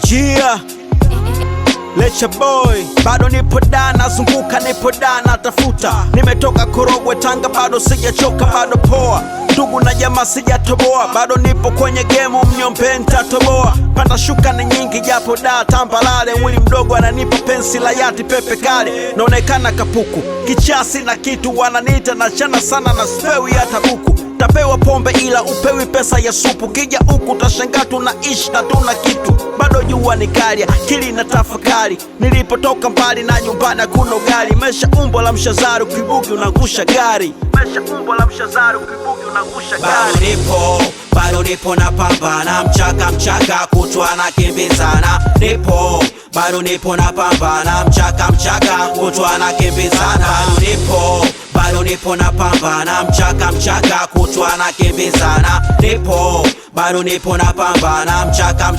Gia Lecha boy, bado nipo da, nazunguka nipo da, natafuta. Nimetoka Korogwe Tanga, bado sijachoka, bado poa. Ndugu na jamaa sijatoboa, bado nipo kwenye game, mnyombe nitatoboa. Panda shuka ni nyingi japo da tambalale, mwili mdogo ananipa pensi la yati pepe kale. Naonekana kapuku, kichasi na kitu wananiita na chana sana na spewi hata buku. Tapewa pombe ila upewi pesa ya supu, kija huku tashangaa tunaishi na tuna kitu. Bado jua ni kali, akili na tafakari, nilipotoka mbali na nyumbani hakuna gari. Mesha umbo la mshazari, ukibugi unangusha gari. Mesha umbo la mshazari, ukibugi unangusha gari. Bado nipo na pambana, mchaka kutwa na kimbizana. Bado nipo na pambana, mchaka kutwa na kimbizana. Bado nipo na pambana, mchaka kutwa na kimbizana. Bado nipo na pambana, mchaka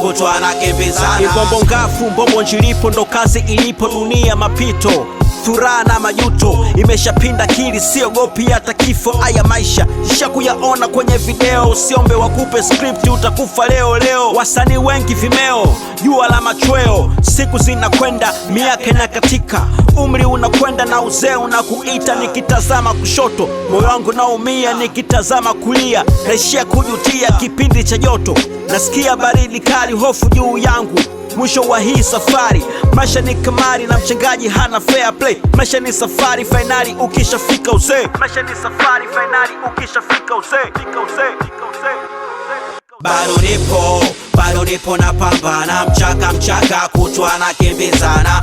kutwa na kimbizana. Ibombo ngafu, mbombo njilipo, ndo kazi ilipo, dunia mapito. Furaha na majuto, imeshapinda kili, siogopi hata kifo. Aya maisha, shisha kuyaona kwenye video. Usiombe wakupe script, utakufa leo. Wasanii wengi vimeo, jua la machweo. Siku zinakwenda, miaka inakatika, umri unakwenda na uzee unakuita. Nikitazama kushoto, moyo wangu naumia, nikitazama kulia naishia kujutia. Kipindi cha joto, nasikia baridi kali, hofu juu yangu. Mwisho wa hii safari, maisha ni kamari na mchangaji hana fair play. Maisha ni safari, finali ukishafika uzee. Maisha ni safari, finali ukishafika uzee. Bado nipo na pambana, mchaka kutwa na kimbizana.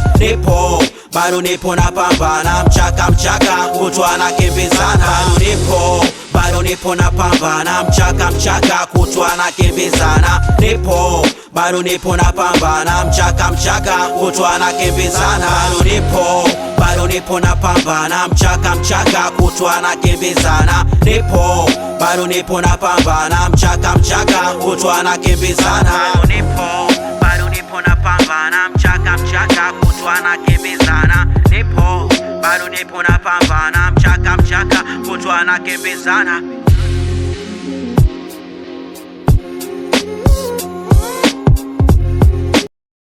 Bado nipo na pambana, mchaka kutwa na kimbizana. Bado nipo na pambana, mchaka kutwa na kimbizana. Bado nipo na pambana, mchaka kutwa na kimbizana. Bado nipo na pambana, mchaka kutwa na kimbizana. Bado nipo na pambana, mchaka kutwa na kimbizana. Bado nipo na pambana, mchaka kutwa na kimbizana. Bado nipo na pambana, mchaka kutwa na kimbizana.